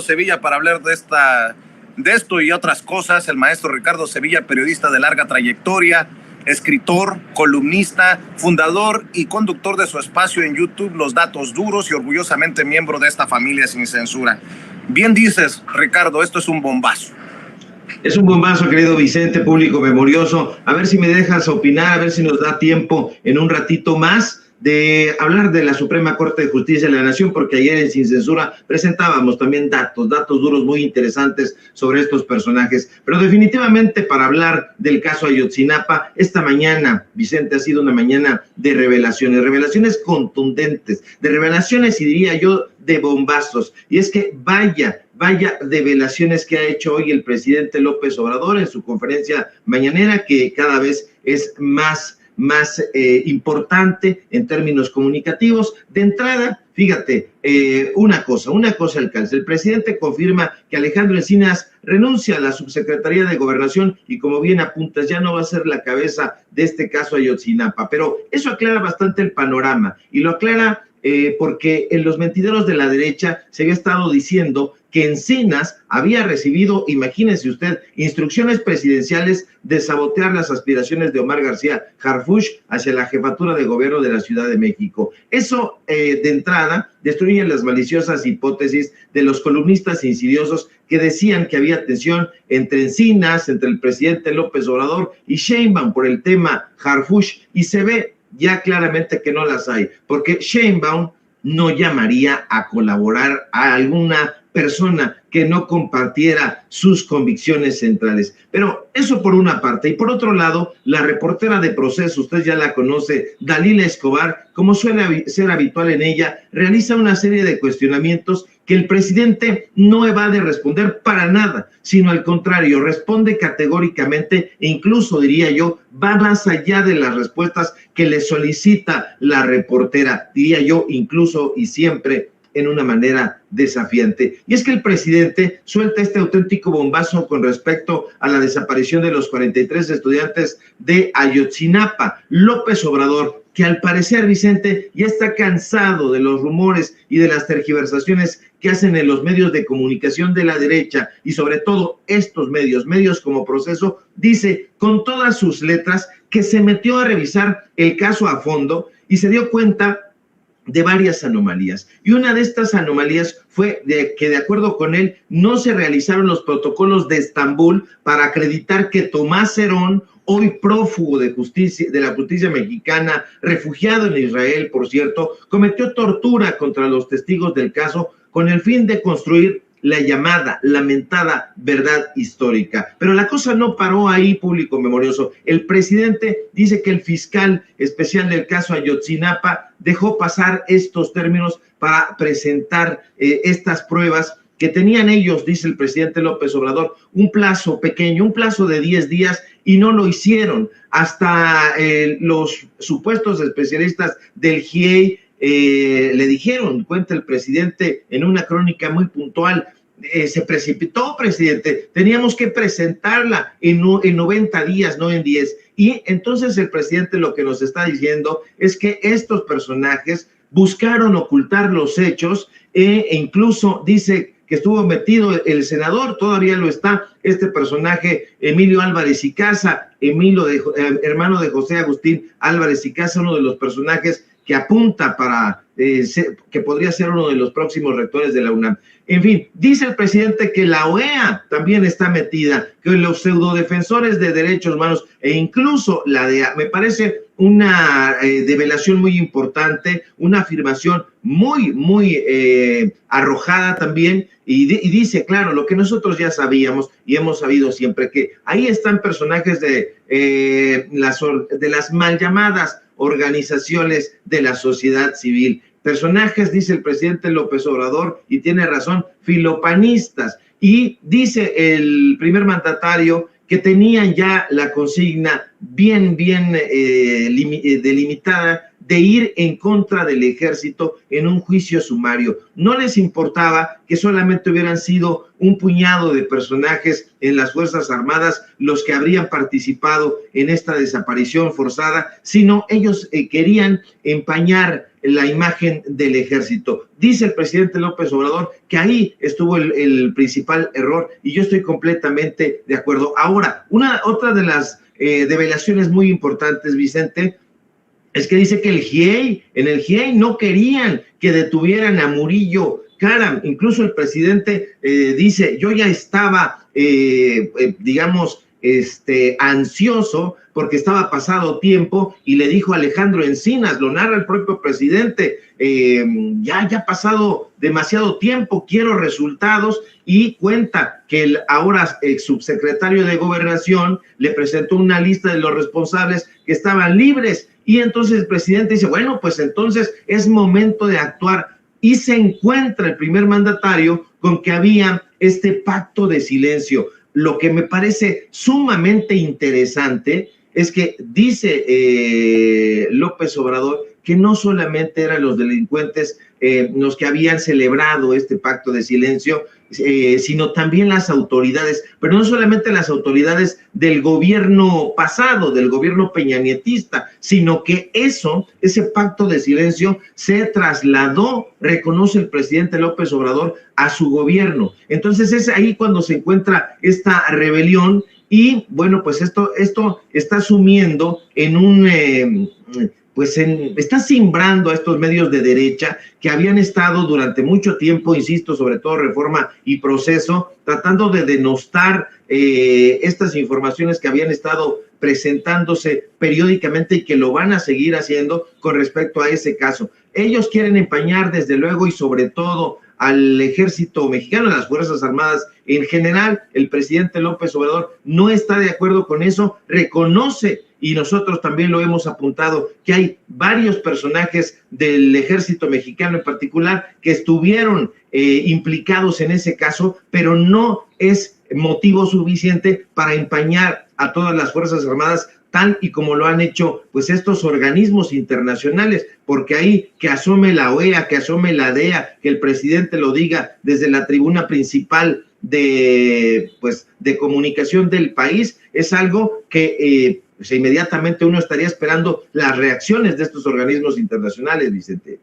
Sevilla para hablar de esto y otras cosas. El maestro Ricardo Sevilla, periodista de larga trayectoria, escritor, columnista, fundador y conductor de su espacio en YouTube Los Datos Duros y orgullosamente miembro de esta familia sin censura. Bien dices, Ricardo, esto es un bombazo. Es un bombazo, querido Vicente, público memorioso. A ver si me dejas opinar, a ver si nos da tiempo en un ratito más de hablar de la Suprema Corte de Justicia de la Nación, porque ayer en Sin Censura presentábamos también datos duros muy interesantes sobre estos personajes. Pero definitivamente para hablar del caso Ayotzinapa, esta mañana, Vicente, ha sido una mañana de revelaciones contundentes, de revelaciones y diría yo de bombazos. Y es que vaya revelaciones que ha hecho hoy el presidente López Obrador en su conferencia mañanera, que cada vez es más importante en términos comunicativos. De entrada, fíjate, una cosa alcanza. El presidente confirma que Alejandro Encinas renuncia a la subsecretaría de Gobernación y, como bien apuntas, ya no va a ser la cabeza de este caso Ayotzinapa. Pero eso aclara bastante el panorama y lo aclara porque en los mentideros de la derecha se había estado diciendo que Encinas había recibido, imagínense usted, instrucciones presidenciales de sabotear las aspiraciones de Omar García Harfuch hacia la jefatura de gobierno de la Ciudad de México. Eso, de entrada, destruye las maliciosas hipótesis de los columnistas insidiosos que decían que había tensión entre Encinas, entre el presidente López Obrador y Sheinbaum por el tema Harfuch, y se ve ya claramente que no las hay, porque Sheinbaum no llamaría a colaborar a alguna persona que no compartiera sus convicciones centrales. Pero eso por una parte. Y por otro lado, la reportera de Proceso, usted ya la conoce, Dalila Escobar, como suele ser habitual en ella, realiza una serie de cuestionamientos que el presidente no evade responder para nada, sino al contrario, responde categóricamente e incluso, diría yo, va más allá de las respuestas que le solicita la reportera, diría yo, incluso y siempre en una manera desafiante. Y es que el presidente suelta este auténtico bombazo con respecto a la desaparición de los 43 estudiantes de Ayotzinapa. López Obrador, que al parecer, Vicente, ya está cansado de los rumores y de las tergiversaciones que hacen en los medios de comunicación de la derecha y sobre todo estos medios como Proceso, dice con todas sus letras que se metió a revisar el caso a fondo y se dio cuenta de varias anomalías. Y una de estas anomalías fue que, de acuerdo con él, no se realizaron los protocolos de Estambul para acreditar que Tomás Herón, hoy prófugo de la justicia mexicana, refugiado en Israel, por cierto, cometió tortura contra los testigos del caso con el fin de construir la llamada, lamentada verdad histórica. Pero la cosa no paró ahí, público memorioso. El presidente dice que el fiscal especial del caso Ayotzinapa dejó pasar estos términos para presentar estas pruebas que tenían ellos, dice el presidente López Obrador, un plazo pequeño, un plazo de 10 días, y no lo hicieron. Hasta los supuestos especialistas del GIEI le dijeron, cuenta el presidente en una crónica muy puntual, se precipitó, presidente, teníamos que presentarla en 90 días, no en 10. Y entonces el presidente lo que nos está diciendo es que estos personajes buscaron ocultar los hechos e incluso dice que estuvo metido el senador, todavía lo está, este personaje, Emilio Álvarez y Casa, hermano de José Agustín Álvarez y Casa, uno de los personajes que apunta para que podría ser uno de los próximos rectores de la UNAM. En fin, dice el presidente que la OEA también está metida, que los pseudodefensores de derechos humanos e incluso la DEA, me parece una develación muy importante, una afirmación muy arrojada también, y dice, claro, lo que nosotros ya sabíamos y hemos sabido siempre, que ahí están personajes de las mal llamadas organizaciones de la sociedad civil. Personajes, dice el presidente López Obrador, y tiene razón, filopanistas. Y dice el primer mandatario que tenían ya la consigna bien delimitada de ir en contra del ejército en un juicio sumario. No les importaba que solamente hubieran sido un puñado de personajes en las Fuerzas Armadas los que habrían participado en esta desaparición forzada, sino ellos querían empañar la imagen del ejército. Dice el presidente López Obrador que ahí estuvo el principal error y yo estoy completamente de acuerdo. Ahora, otra de las develaciones muy importantes, Vicente, es que dice que en el GIEI no querían que detuvieran a Murillo Karam. Incluso el presidente dice, yo ya estaba, ansioso porque estaba pasado tiempo y le dijo a Alejandro Encinas, lo narra el propio presidente, ya ha pasado demasiado tiempo, quiero resultados, y cuenta que el ahora ex subsecretario de Gobernación le presentó una lista de los responsables que estaban libres y entonces el presidente dice, bueno, pues entonces es momento de actuar, y se encuentra el primer mandatario con que había este pacto de silencio. Lo que me parece sumamente interesante es que dice López Obrador que no solamente eran los delincuentes los que habían celebrado este pacto de silencio, sino también las autoridades, pero no solamente las autoridades del gobierno pasado, del gobierno peñanietista, sino que ese pacto de silencio se trasladó, reconoce el presidente López Obrador, a su gobierno. Entonces es ahí cuando se encuentra esta rebelión y bueno, pues esto está sumiendo en un... está simbrando a estos medios de derecha que habían estado durante mucho tiempo, insisto, sobre todo Reforma y Proceso, tratando de denostar estas informaciones que habían estado presentándose periódicamente y que lo van a seguir haciendo con respecto a ese caso. Ellos quieren empañar desde luego y sobre todo al ejército mexicano, a las Fuerzas Armadas en general. El presidente López Obrador no está de acuerdo con eso, reconoce, y nosotros también lo hemos apuntado, que hay varios personajes del ejército mexicano en particular que estuvieron implicados en ese caso, pero no es motivo suficiente para empañar a todas las Fuerzas Armadas tal y como lo han hecho pues estos organismos internacionales, porque ahí que asome la OEA, que asome la DEA, que el presidente lo diga desde la tribuna principal de comunicación del país, es algo que inmediatamente uno estaría esperando las reacciones de estos organismos internacionales, Vicente.